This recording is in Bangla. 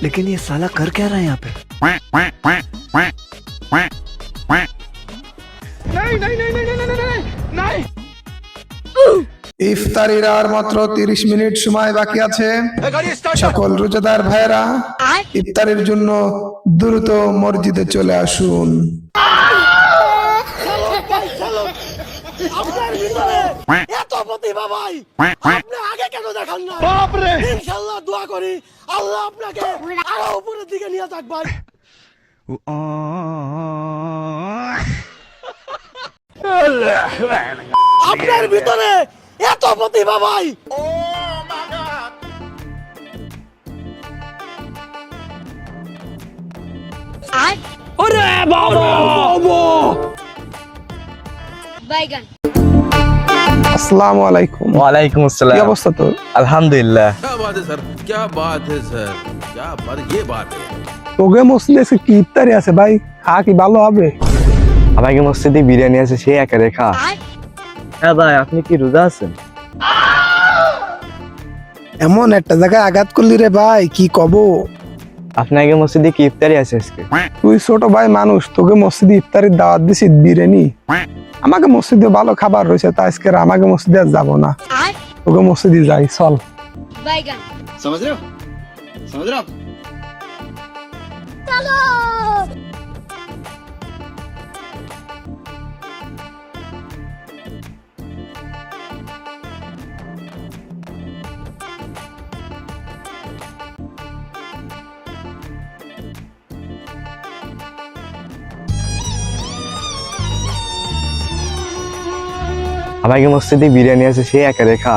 लेकिन ये साला कर क्या रहा है यहाँ पे? ইফতারির আর মাত্র 30 মিনিট সময় বাকি আছে। সকল রোজাদার ভাইরা ইফতারির জন্য দ্রুত মসজিদে চলে আসুন। আপনার ভিতরে এত প্রতিভা ভাই, আপনি আগে কেন দেখান না? ইনশাআল্লাহ দোয়া করি আল্লাহ আপনাকে আরো উপরের দিকে নিয়ে যাক ভাই। আপনার ভিতরে এত প্রতিভা ভাই। বাইগান। আসসালামু আলাইকুম। ওয়ালাইকুম কি আসসালাম। অবস্থা তোর? আলহামদুলিল্লাহ। क्या बात है सर, क्या बात है सर, क्या बात, ये बात है। তোগে মসজিদে কি ইফতারি আছে ভাই? খা কি ভালো হবে? আমাকে মসজিদে বিরিয়ানি আছে, সে একা রেখা। হ্যাঁ ভাই, আপনি কি রোজা আছেন? এমন একটা জায়গায় আঘাত করলি রে ভাই, কি কব? আপনাকে মসজিদে কি ইফতারি আছে আজকে? তুই ছোট ভাই মানুষ, তোকে মসজিদে ইফতারির দাওয়াত দিছি বিরিয়ানি। আমাকে মসজিদে ভালো খাবার রয়েছে, তাই আজকে আমাকে মসজিদে আর যাবো না, তোকে মসজিদে যাই চল। বাইগান। समझ रहे हो, समझ रहे हो आप? চলো। আমাকে মসজিদে বিরিয়ানি আছে, সে একা রেখা।